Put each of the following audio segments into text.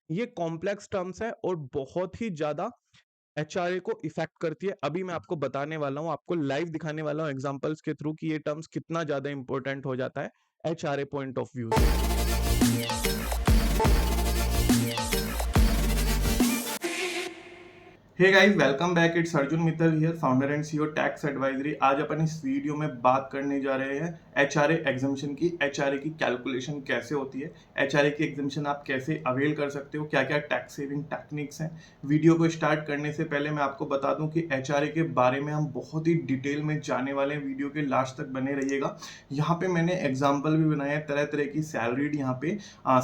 ये complex terms है और बहुत ही ज़्यादा एचआरए को इफ़ेक्ट करती है। अभी मैं आपको बताने वाला हूँ, आपको लाइव दिखाने वाला हूँ एग्ज़ाम्पल्स के थ्रू कि ये टर्म्स कितना ज़्यादा इम्पोर्टेंट हो जाता है एचआरए पॉइंट ऑफ व्यू से। Hey guys, welcome back. It's Arjun Mittal here, founder and CEO tax advisory. आज अपन इस वीडियो में बात करने जा रहे हैं एचआरए एग्जम्पशन की। एचआरए की कैलकुलेशन कैसे होती है, एचआरए की एग्जम्पशन आप कैसे अवेल कर सकते हो, क्या क्या टैक्स सेविंग टेक्निक्स हैं। वीडियो को स्टार्ट करने से पहले मैं आपको बता दूं कि एचआरए के बारे में हम बहुत ही डिटेल में जाने वाले हैं। वीडियो के लास्ट तक बने रहिएगा। यहाँ पे मैंने एग्जाम्पल भी बनाए हैं, तरह तरह की सैलरीड यहाँ पे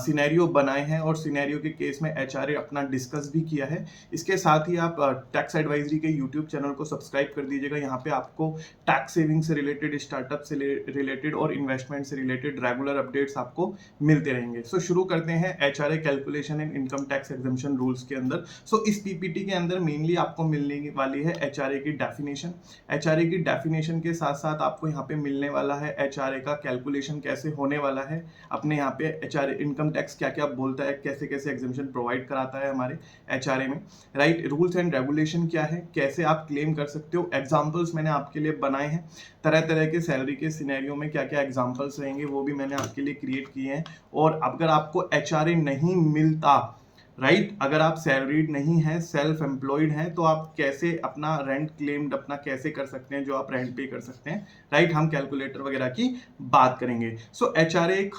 सिनेरियो बनाए हैं और सिनेरियो के केस में एचआरए अपना डिस्कस भी किया है। इसके साथ ही आप टैक्स एडवाइजरी के यूट्यूब चैनल को सब्सक्राइब कर दीजिएगा। यहाँ पे आपको टैक्स सेविंग से रिलेटेड, स्टार्टअप से रिलेटेड और इन्वेस्टमेंट से रिलेटेड रेगुलर अपडेट्स आपको मिलते रहेंगे। सो शुरू करते हैं HRA calculation and income tax exemption rules के अंदर। सो इस पीपीटी के अंदर मेनली आपको मिलने वाली है एचआरए की डेफिनेशन। एचआरए की डेफिनेशन के साथ साथ आपको यहाँ पे मिलने वाला है एचआरए का कैलकुलेशन कैसे होने वाला है। अपने यहाँ पे एचआरए इनकम टैक्स क्या क्या बोलता है, कैसे कैसे एग्जम्पशन प्रोवाइड कराता है हमारे एचआरए में, राइट। रूल्स एंड रेगुलेशन क्या है, कैसे आप क्लेम कर सकते हो। एग्जांपल्स मैंने आपके लिए बनाए हैं, तरह तरह के सैलरी के सिनेरियो में क्या क्या एग्जांपल्स रहेंगे वो भी मैंने आपके लिए क्रिएट किए हैं। और अगर आपको एचआरए नहीं मिलता, राइट, अगर आप सैलरीड नहीं है, सेल्फ एम्प्लॉयड हैं, तो आप कैसे अपना रेंट क्लेम्ड अपना कैसे कर सकते हैं, जो आप रेंट पे कर सकते हैं, राइट। हम कैलकुलेटर वगैरह की बात करेंगे। सो एचआरए एक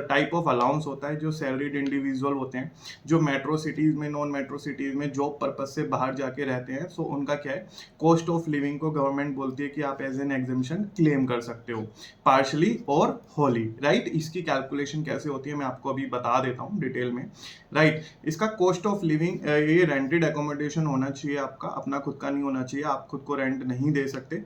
टाइप ऑफ अलाउंस होता है जो सैलरीड इंडिविजुअल होते हैं, जो मेट्रो सिटीज में, नॉन मेट्रो सिटीज में जॉब पर्पज से बाहर जाके रहते हैं। सो उनका क्या है, कॉस्ट ऑफ लिविंग को गवर्नमेंट बोलती है कि आप एज एन एग्जेम्पशन क्लेम कर सकते हो, पार्शली और होली, राइट। इसकी कैलकुलेशन कैसे होती है मैं आपको अभी बता देता हूँ डिटेल में, राइट। इसका कॉस्ट ऑफ लिविंग, ये रेंटेड एकोमोडेशन होना चाहिए आपका, अपना खुद का नहीं होना चाहिए, आप खुद को रेंट नहीं दे सकते,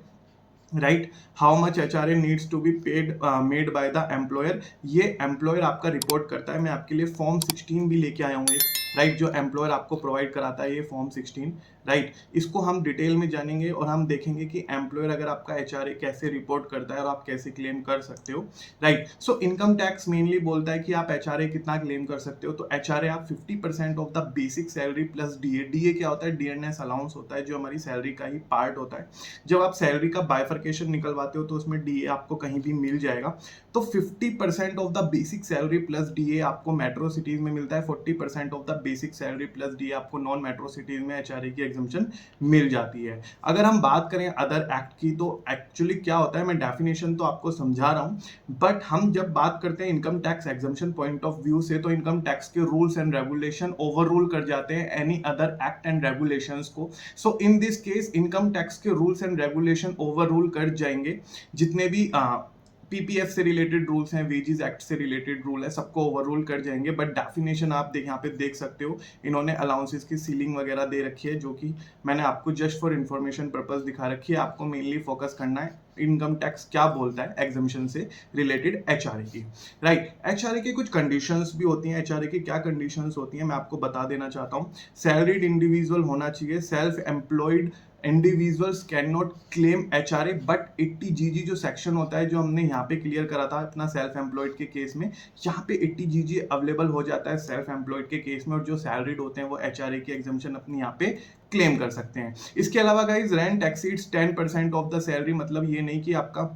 right. How much HRA needs to be paid made by the employer, ये एम्प्लॉयर आपका रिपोर्ट करता है। मैं आपके लिए फॉर्म 16 भी लेके आया हूँ एक, राइट, जो एम्प्लॉयर आपको प्रोवाइड कराता है, ये फॉर्म 16, राइट। इसको हम डिटेल में जानेंगे और हम देखेंगे कि एम्प्लॉयर अगर आपका एचआरए कैसे रिपोर्ट करता है और आप कैसे क्लेम कर सकते हो, right. So income tax mainly बोलता है कि आप एचआरए कितना क्लेम कर सकते हो। तो एचआरए आप 50% of the basic salary plus DA. DA क्या होता है, डियरनेस अलाउंस होता है, जो हमारी सैलरी का ही पार्ट होता है। जब आप सैलरी का बाइफर्केशन निकलवाते हो तो उसमें डीए आपको कहीं भी मिल जाएगा। तो 50% of the basic salary plus DA आपको मेट्रो सिटीज में मिलता है, 40% of the basic salary plus DA आपको नॉन मेट्रो सिटीज में एचआरए की एग्जम्पशन मिल जाती है। अगर हम बात करें अदर एक्ट की, तो एक्चुअली क्या होता है, मैं डेफिनेशन तो आपको समझा रहा हूं, बट हम जब बात करते हैं income tax exemption point of view से, तो इनकम टैक्स के rules and regulation over rule कर जाते हैं any other act and regulations को। So in this case income tax के rules and regulation over rule कर जाएंगे। जितने भी पीपीएफ से रिलेटेड रूल्स हैं, वेजेस एक्ट से रिलेटेड रूल है, सबको ओवर रूल कर जाएंगे। बट डेफिनेशन आप यहाँ पे देख सकते हो, इन्होंने अलाउंसेस की सीलिंग वगैरह दे रखी है, जो कि मैंने आपको जस्ट फॉर इन्फॉर्मेशन पर्पज दिखा रखी है। आपको मेनली फोकस करना है इनकम टैक्स क्या बोलता है एग्जम्पशन से रिलेटेड एचआरए की, राइट। एचआरए की कुछ कंडीशंस भी होती हैं। एचआरए की क्या कंडीशंस होती हैं मैं आपको बता देना चाहता हूँ। सैलरीड इंडिविजुअल होना चाहिए, self employed individuals can not claim HRA, but 80GG जो सेक्शन होता है, जो हमने यहाँ पे क्लियर करा था अपना सेल्फ एम्प्लॉयड के केस में, यहाँ पे 80GG अवेलेबल हो जाता है सेल्फ एम्प्लॉयड के केस में, और जो सैलरीड होते हैं वो एचआरए की एग्जम्पशन अपनी यहाँ पे क्लेम कर सकते हैं। इसके अलावा guys, rent exceeds 10% of the salary, मतलब ये नहीं कि आपका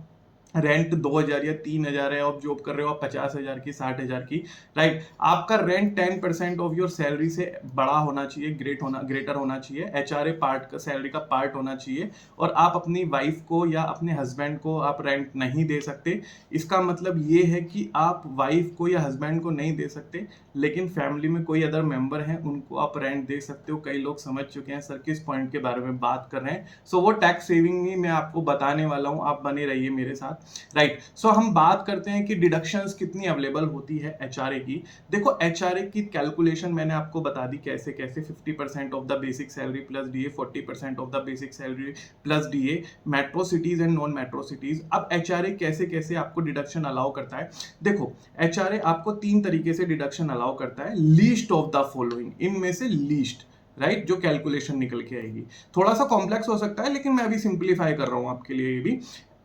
रेंट 2000 या 3000 है, आप जॉब कर रहे हो आप 50,000 की, 60,000 की, राइट। आपका रेंट 10% ऑफ योर सैलरी से बड़ा होना चाहिए, ग्रेटर होना चाहिए, एचआरए पार्ट का, सैलरी का पार्ट होना चाहिए। और आप अपनी वाइफ को या अपने हस्बैंड को आप रेंट नहीं दे सकते। इसका मतलब ये है कि आप वाइफ को या हस्बैंड को नहीं दे सकते, लेकिन फैमिली में कोई अदर मेंबर है उनको आप रेंट दे सकते हो। कई लोग समझ चुके हैं सर किस पॉइंट के बारे में बात कर रहे हैं। सो वो टैक्स सेविंग ही मैं आपको बताने वाला हूं, आप बने रहिए मेरे साथ, राइट। सो हम बात करते हैं कि डिडक्शंस कितनी अवेलेबल होती है एचआरए की। देखो, एचआरए की कैलकुलेशन मैंने आपको बता दी कैसे कैसे। 50% of the basic salary plus DA, 40% of the basic salary plus DA, metro cities and non metro cities. अब एचआरए कैसे कैसे आपको डिडक्शन अलाउ करता है। देखो, एचआरए आपको 3 तरीके से डिडक्शन अलाउ करता है, लीस्ट ऑफ द फॉलोइंग, इनमें से लीस्ट, राइट, जो कैलकुलेशन निकल के आएगी। थोड़ा सा कॉम्प्लेक्स हो सकता है, लेकिन मैं अभी सिंप्लीफाई कर रहा हूं आपके लिए ये भी।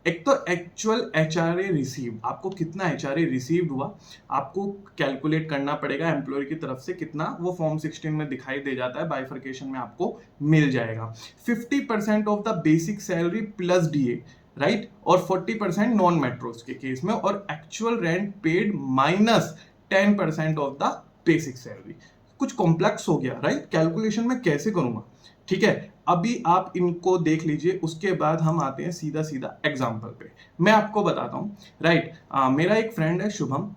एक तो एक्चुअल एचआरए रिसीव, आपको कितना एचआरए रिसीव्ड हुआ आपको कैलकुलेट करना पड़ेगा एम्प्लॉयर की तरफ से, कितना वो फॉर्म 16 में दिखाई दे जाता है, बाइफर्केशन में आपको मिल जाएगा। 50% of the basic salary plus DA, right, और 40% नॉन मेट्रोस के केस में, और actual rent paid minus 10% of the basic salary. कुछ कॉम्प्लेक्स हो गया, राइट, कैलकुलेशन में कैसे करूंगा, ठीक है, अभी आप इनको देख लीजिए, उसके बाद हम आते हैं सीधा सीधा एग्जाम्पल पे। मैं आपको बताता हूँ, राइट, मेरा एक फ्रेंड है शुभम,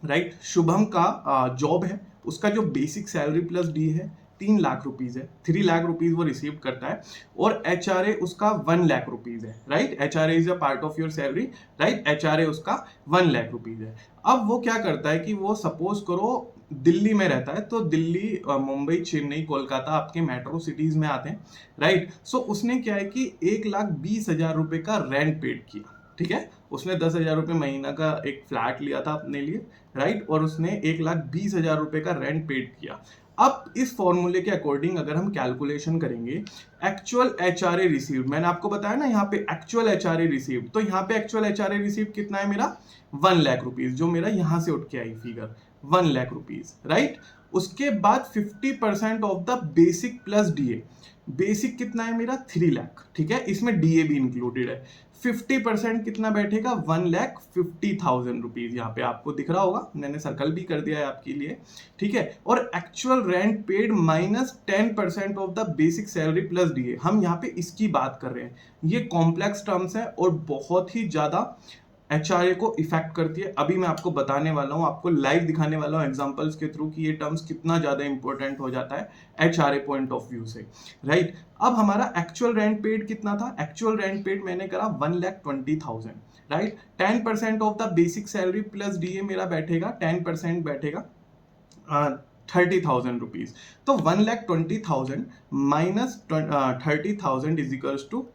राइट, शुभम का जॉब है, उसका जो बेसिक सैलरी प्लस डी है 3 लाख रुपीज है, 3 लाख रुपीज वो रिसीव करता है, और एच आर ए उसका 1 लाख रुपीज है, right, H R A is a part of your salary, right, H R A उसका 1 लाख रुपीज है। अब वो क्या करता है कि वो सपोज करो दिल्ली में रहता है, तो दिल्ली, मुंबई, चेन्नई, कोलकाता आपके मेट्रो सिटीज में आते हैं, राइट, सो उसने क्या है कि 1,20,000 रुपए का रेंट पेड किया, ठीक है, उसने 10,000 रुपए महीना का एक फ्लैट लिया था अपने लिए, राइट, और उसने 1,20,000 रुपए का रेंट पेड किया। अब इस फॉर्मूले के अकॉर्डिंग अगर हम कैलकुलेशन करेंगे एक्चुअल एच आर ए रिसीव्ड, मैंने आपको बताया ना यहाँ पे एक्चुअल एच आर ए रिसीव्ड, तो यहाँ पे एक्चुअल एच आर ए रिसीव्ड कितना है मेरा 1 लाख रुपीज, जो मेरा यहां से उठ के I figure 1 lakh rupees, right. उसके बाद 50% of the basic plus DA, basic कितना है मेरा 3 लाख, ठीक है, इसमें डीए भी इंक्लूडेड है। 50% कितना बैठेगा 1,50,000 रुपीज, यहाँ पे आपको दिख रहा होगा, मैंने सर्कल भी कर दिया है आपके लिए, ठीक है, और actual rent paid minus 10% of the basic salary plus DA, हम यहाँ पे इसकी बात कर रहे हैं। ये कॉम्प्लेक्स टर्म्स है और बहुत ही ज्यादा एचआरए को इफेक्ट करती है। अभी मैं आपको बताने वाला हूं, आपको लाइव दिखाने वाला हूं एग्जांपल्स के थ्रू कि ये टर्म्स कितना ज्यादा इंपॉर्टेंट हो जाता है एचआरए पॉइंट ऑफ व्यू से, राइट। अब हमारा एक्चुअल रेंट पेड कितना था, एक्चुअल रेंट पेड मैंने करा 1,20,000, right, 10% of the basic salary plus DA मेरा बैठेगा, 10% बैठेगा 30,000 रुपीज, तो 1,20,000 माइनस 30,000 इज इक्वल्स टू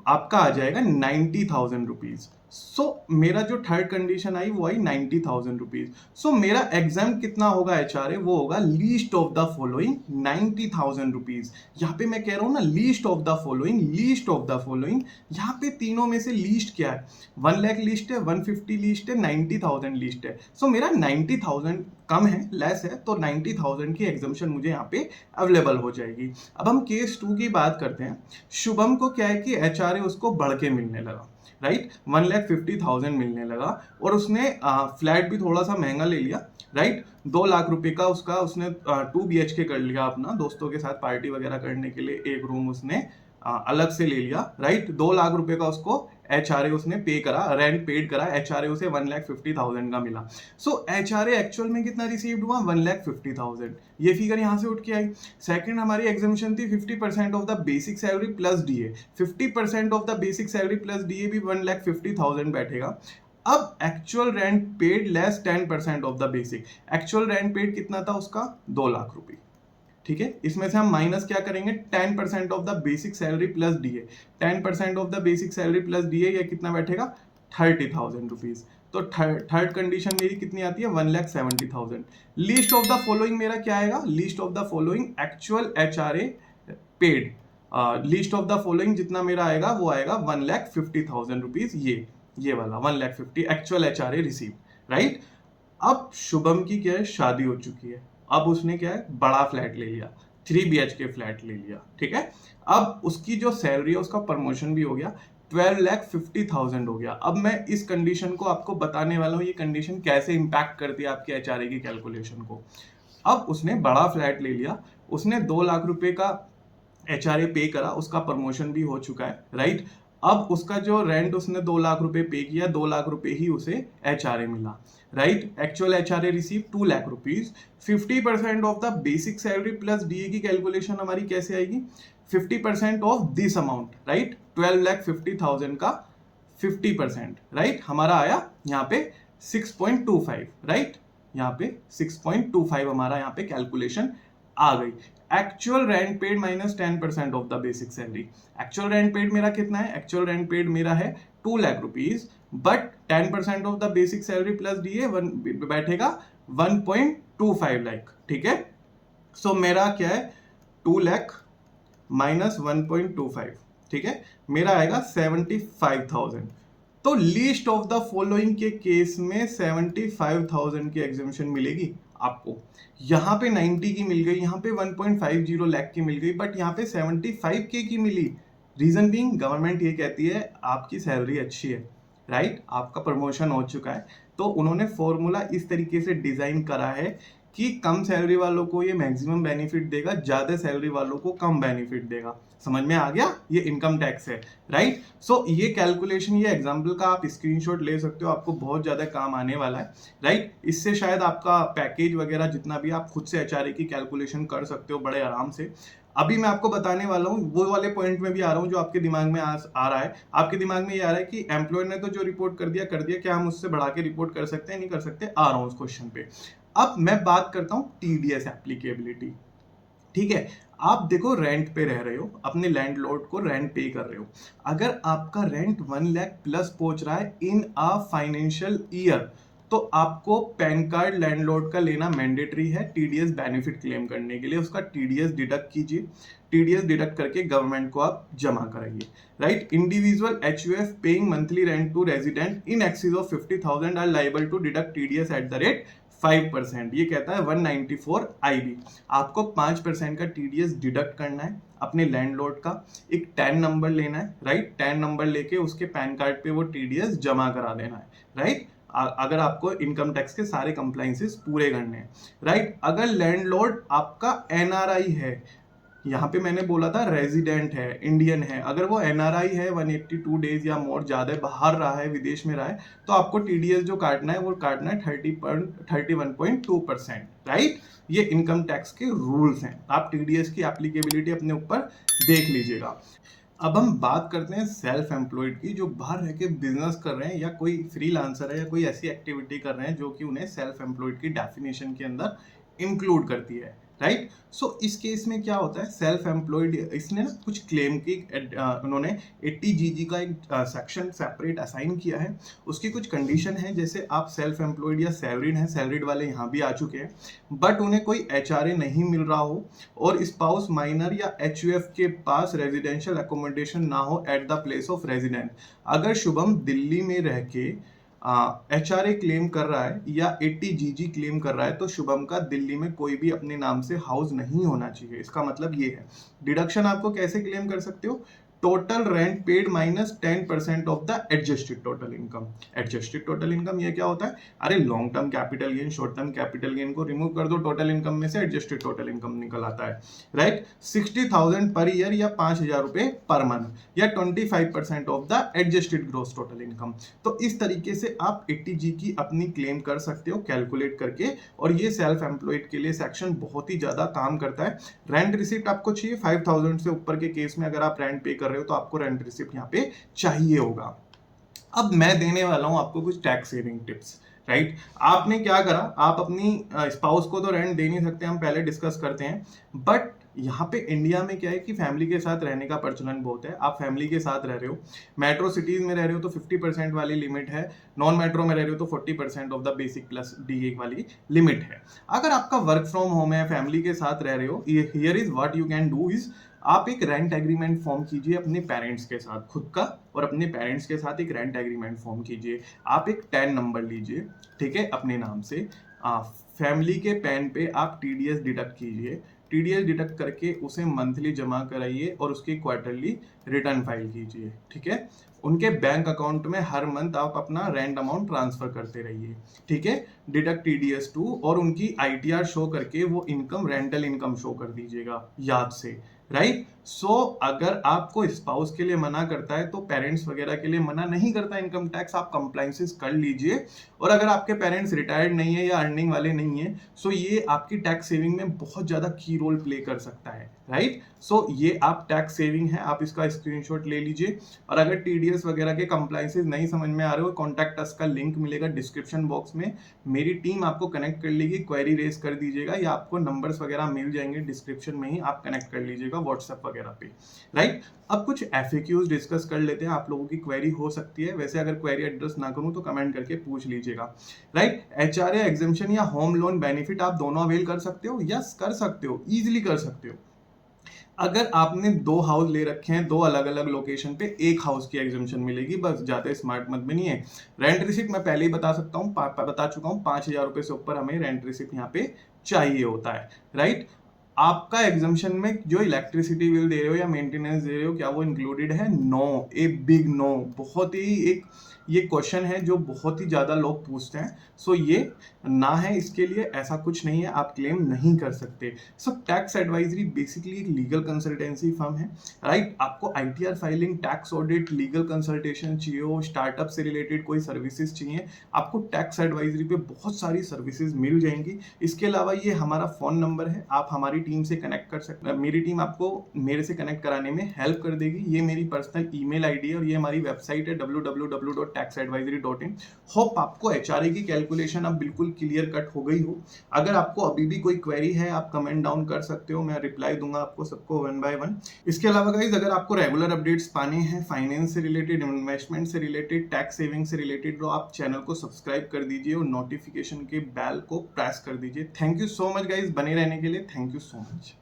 आपका आ जाएगा 90,000 रुपीज। सो मेरा जो थर्ड कंडीशन आई वो आई 90,000 रुपीज। सो मेरा एग्जाम कितना होगा एचआरए, वो होगा least of the following 90,000 rupees. यहाँ पे मैं कह रहा हूँ ना least of the following, least of the following, यहाँ पे तीनों में से लीस्ट क्या है, 1 लाख लीस्ट है, 150 लीस्ट है, 90,000 लीस्ट है। सो मेरा 90,000 कम है, लेस है, तो 90,000 की एग्जाम्शन मुझे यहाँ पे अवेलेबल हो जाएगी। अब हम केस 2 की बात करते हैं। शुभम को क्या है कि एचआरए उसको बढ़ के मिलने लगा, राइट, 1,50,000 मिलने लगा, और उसने फ्लैट भी थोड़ा सा महंगा ले लिया, राइट, 2 लाख रुपए का उसका, उसने 2 BHK कर लिया अपना, दोस्तों के साथ पार्टी वगैरह करने के लिए एक रूम उसने अलग से ले लिया, राइट, 2 लाख रुपए का उसको एचआरए उसने पे करा, रेंट पेड करा, एचआरए उसे 1,50,000 का मिला। सो एचआरए एक्चुअल में कितना रिसीव्ड हुआ 1,50,000, ये फिगर यहां से उठ के आई। सेकंड हमारी एग्जामिशन थी 50% of the basic salary plus DA, 50% of the basic salary plus DA भी 1,50,000 बैठेगा। अब actual rent paid less 10% of the basic, actual rent paid कितना था उसका 2 लाख रुपए, ठीक है, इसमें से हम माइनस क्या करेंगे 10% of the basic salary plus DA, 10% of the basic salary plus DA, ये कितना बैठेगा 30,000 रुपीज। तो थर्ड कंडीशन मेरी कितनी आती है 1,70,000। लीस्ट ऑफ द फॉलोइंग मेरा क्या आएगा, least of the following actual HRA paid, least of the following जितना मेरा आएगा वो आएगा 1,50,000 रुपीज, ये वाला 1,50,000 एक्चुअल एचआरए रिसीव, राइट। अब शुभम की क्या है शादी हो चुकी है, अब उसने क्या है बड़ा फ्लैट ले लिया, 3 BHK फ्लैट ले लिया, ठीक है। अब उसकी जो सैलरी है उसका प्रमोशन भी हो गया, 12,50,000 हो गया। अब मैं इस कंडीशन को आपको बताने वाला हूँ, ये कंडीशन कैसे इंपैक्ट करती है आपके एचआरए की कैलकुलेशन को। अब उसने बड़ा फ्लैट ले लिया, उसने 2 लाख रुपए का एचआरए पे करा, उसका प्रमोशन भी हो चुका है, राइट। अब उसका जो रेंट उसने 2 लाख रुपए पे किया, 2 लाख रुपए ही उसे एचआरए मिला, right. Actual HRA receive 2 lakh rupees. 50% of the basic salary plus DA की कैलकुलेशन हमारी कैसे आएगी, 50% ऑफ दिस अमाउंट, राइट, 12,50,000 का 50%, राइट, हमारा आया यहाँ पे 6.25, राइट, यहाँ पे 6.25 हमारा यहाँ पे कैलकुलेशन आ गई। Actual rent paid minus 10% of the basic salary, actual rent paid मेरा कितना है, एक्चुअल रेंट पेड मेरा है 2 lakh rupees, but 10% of the basic salary plus DA बैठेगा 1.25 लाख, ठीक है। सो मेरा क्या है 2 लाख माइनस 1.25, ठीक है, मेरा आएगा 75,000। तो लीस्ट ऑफ द फॉलोइंग के केस में 75,000 की एग्जामिशन मिलेगी आपको। यहाँ पे 90 की मिल गई, यहाँ पे 1.50 लाख की मिल गई, बट यहाँ पे 75K की मिली। रीजन बीइंग गवर्नमेंट ये कहती है आपकी सैलरी अच्छी है, राइट, आपका प्रमोशन हो चुका है, तो उन्होंने फॉर्मूला इस तरीके से डिजाइन करा है कि कम सैलरी वालों को ये मैक्सिमम बेनिफिट देगा, ज्यादा सैलरी वालों को कम बेनिफिट देगा। समझ में आ गया, ये इनकम टैक्स है, राइट। सो ये कैलकुलेशन, ये एग्जांपल का आप स्क्रीनशॉट ले सकते हो, आपको बहुत ज्यादा काम आने वाला है, राइट। इससे शायद आपका पैकेज वगैरह जितना भी, आप खुद से एचआरए की कैलकुलेशन कर सकते हो बड़े आराम से। अभी मैं आपको बताने वाला हूँ, वो वाले पॉइंट में भी आ रहा हूँ जो आपके दिमाग में आ रहा है। आपके दिमाग में ये आ रहा है कि एम्प्लॉयर ने तो जो रिपोर्ट कर दिया, क्या हम उससे बढ़ा के रिपोर्ट कर सकते हैं, नहीं कर सकते। आ रहा हूँ उस क्वेश्चन पे। अब मैं बात करता हूँ टीडीएस एप्लीकेबिलिटी। ठीक है, आप देखो रेंट पे रह रहे हो, अपने लैंडलॉर्ड को रेंट पे कर रहे हो। अगर आपका रेंट 1 लाख प्लस पहुंच रहा है इन अ फाइनेंशियल ईयर, तो आपको पैन कार्ड लैंडलॉर्ड का लेना मैंडेटरी है टीडीएस बेनिफिट क्लेम करने के लिए। उसका टीडीएस डिडक्ट कीजिए, टीडीएस डिडक्ट करके गवर्नमेंट को आप जमा कराइए, right. Individual HUF paying monthly rent to resident in excess of 50,000 are liable to deduct TDS at the rate 5%। ये कहता है 194 IB। आपको 5% का टीडीएस डिडक्ट करना है अपने लैंडलॉर्ड का, एक टैन नंबर लेना है, राइट। टैन नंबर लेके उसके पैन कार्ड पे वो टीडीएस जमा करा देना है, राइट। अगर आपको इनकम टैक्स के सारे कंप्लाइंसेस पूरे करने हैं, राइट। अगर लैंडलॉर्ड आपका एनआरआई है, यहाँ पे मैंने बोला था रेजिडेंट है, इंडियन है, अगर वो एनआरआई है, 182 डेज या मोर ज्यादा बाहर रहा है, विदेश में रहा है, तो आपको टीडीएस जो काटना है वो काटना है 31.2%, राइट। ये इनकम टैक्स के रूल्स हैं। आप टीडीएस की एप्लीकेबिलिटी अपने ऊपर देख लीजिएगा। अब हम बात करते हैं सेल्फ एम्प्लॉयड की, जो बाहर रह के बिजनेस कर रहे हैं या कोई फ्रीलांसर है या कोई ऐसी एक्टिविटी कर रहे हैं जो कि उन्हें सेल्फ एम्प्लॉयड की डेफिनेशन के अंदर इंक्लूड करती है, राइट। सो इस केस में क्या होता है, सेल्फ एम्प्लॉयड, इसने ना कुछ क्लेम की, उन्होंने 80GG का एक सेक्शन सेपरेट असाइन किया है। उसकी कुछ कंडीशन है, जैसे आप सेल्फ एम्प्लॉयड या सैलरीड हैं, सैलरीड वाले यहाँ भी आ चुके हैं, बट उन्हें कोई एचआरए नहीं मिल रहा हो और स्पाउस माइनर या एचयूएफ के पास रेजिडेंशियल एकोमोडेशन ना हो at the place of residence. अगर शुभम दिल्ली में रह के एचआरए क्लेम कर रहा है या 80GG क्लेम कर रहा है, तो शुभम का दिल्ली में कोई भी अपने नाम से हाउस नहीं होना चाहिए। इसका मतलब ये है। डिडक्शन आपको कैसे क्लेम कर सकते हो, total rent paid minus 10% of the adjusted total income. Adjusted total income ये क्या होता है, अरे long term capital gain, short term capital gain को रिमूव कर दो, टोटल इनकम में से एडजस्टेड टोटल इनकम निकल आता है, राइट। 60,000 पर ईयर या 5,000 रुपए पर मंथ या 25% of the adjusted gross total income. तो इस तरीके से आप 80G की अपनी क्लेम कर सकते हो कैलकुलेट करके, और ये सेल्फ एम्प्लॉयड के लिए सेक्शन बहुत ही ज्यादा काम करता है। रेंट रिसिप्ट आपको चाहिए 5,000 से ऊपर के केस में, अगर आप रेंट पे कर रहे हो तो आपको रेंट रिसिप्ट यहाँ पे चाहिए होगा। अब मैं देने वाला हूं आपको कुछ टैक्स सेविंग टिप्स, राइट। आपने क्या करा, आप अपनी स्पाउस को तो रेंट दे नहीं सकते, हम पहले डिस्कस करते हैं, बट यहाँ पे इंडिया में क्या है कि फैमिली के साथ रहने का प्रचलन बहुत है। आप फैमिली के साथ रह रहे हो, मेट्रो सिटीज में रह रहे हो तो 50% वाली लिमिट है, नॉन मेट्रो में रह रहे हो तो 40% of the basic plus DA वाली लिमिट है। अगर आपका वर्क फ्रॉम होम है, फैमिली के साथ रह रहे हो, here is what you can do is, आप एक रेंट एग्रीमेंट फॉर्म कीजिए अपने पेरेंट्स के साथ, खुद का और अपने पेरेंट्स के साथ एक रेंट एग्रीमेंट फॉर्म कीजिए। आप एक टैन नंबर लीजिए, ठीक है, अपने नाम से, फैमिली के पैन पे आप टीडीएस डिडक्ट कीजिए, टीडीएस डिडक्ट करके उसे मंथली जमा कराइए और उसकी क्वार्टरली रिटर्न फाइल कीजिए, ठीक है। उनके बैंक अकाउंट में हर मंथ आप अपना रेंट अमाउंट ट्रांसफर करते रहिए, ठीक है। डिडक्ट टीडीएस टू, और उनकी आईटीआर शो करके वो इनकम रेंटल इनकम शो कर दीजिएगा याद से, राइट। सो अगर आपको स्पाउस के लिए मना करता है तो पेरेंट्स वगैरह के लिए मना नहीं करता इनकम टैक्स, आप कंप्लाइंसेस कर लीजिए। और अगर आपके पेरेंट्स रिटायर्ड नहीं है या अर्निंग वाले नहीं है, सो ये आपकी टैक्स सेविंग में बहुत ज्यादा की रोल प्ले कर सकता है, राइट। सो ये आप टैक्स सेविंग है, आप इसका स्क्रीनशॉट ले लीजिए। और अगर टीडीएस वगैरह के कंप्लाइंसेस नहीं समझ में आ रहे हो, कॉन्टैक्ट अस का लिंक मिलेगा डिस्क्रिप्शन बॉक्स में, मेरी टीम आपको कनेक्ट कर लेगी, क्वेरी रेज कर दीजिएगा, या आपको नंबर्स वगैरह मिल जाएंगे डिस्क्रिप्शन में ही, आप कनेक्ट कर लीजिएगा व्हाट्सएप वगैरह पे, राइट। अब कुछ FAQs डिस्कस कर लेते हैं, आप लोगों की क्वेरी हो सकती है, वैसे अगर क्वेरी एड्रेस ना करूं तो कमेंट करके पूछ लीजिएगा, राइट। एचआरए एग्जेम्पशन या होम लोन बेनिफिट आप दोनों अवेल कर सकते हो, यस कर सकते हो, इजीली कर सकते हो। अगर आपने 2 हाउस ले रखे हैं 2 अलग-अलग लोकेशन पे, एक हाउस की एग्जम्पशन मिलेगी, बस ज़्यादा स्मार्ट मत बनिए। रेंट रिसिप्ट मैं पहले ही बता सकता हूँ, बता चुका हूँ, 5,000 रुपए से ऊपर हमें रेंट रिसिप्ट यहाँ पे चाहिए होता है, राइट? आपका एग्जम्पशन में जो इलेक्ट्रिसिटी बिल दे रहे हो या मेंटेनेंस दे रहे हो, क्या वो इंक्लूडेड है? No, a big no. बहुत ही एक ये क्वेश्चन है जो बहुत ही ज़्यादा लोग पूछते हैं। सो ये ना है, इसके लिए ऐसा कुछ नहीं है, आप क्लेम नहीं कर सकते। सो टैक्स एडवाइजरी बेसिकली एक लीगल कंसल्टेंसी फर्म है, राइट? आपको ITR filing, tax audit, legal consultation चाहिए हो, स्टार्टअप से रिलेटेड कोई सर्विसेज चाहिए, आपको टैक्स एडवाइजरी पे बहुत सारी सर्विसेज मिल जाएंगी। इसके अलावा ये हमारा फोन नंबर है, आप हमारी टीम से कनेक्ट कर सकते हैं, मेरी टीम आपको मेरे से कनेक्ट कराने में हेल्प कर देगी। ये मेरी पर्सनल ईमेल आईडी है और ये हमारी वेबसाइट है www.taxadvisory.in। होप आपको एचआरए की कैलकुलेशन अब बिल्कुल क्लियर कट हो गई हो। अगर आपको अभी भी कोई क्वेरी है, आप कमेंट डाउन कर सकते हो, मैं रिप्लाई दूंगा आपको सबको वन बाय वन। इसके अलावा गाइस, अगर आपको रेगुलर अपडेट्स पाने हैं फाइनेंस से रिलेटेड, इन्वेस्टमेंट से रिलेटेड, टैक्स सेविंग से रिलेटेड, तो आप चैनल को सब्सक्राइब कर दीजिए और नोटिफिकेशन के बेल को प्रेस कर दीजिए। Thank you so much guys, बने रहने के लिए। Thank you so much.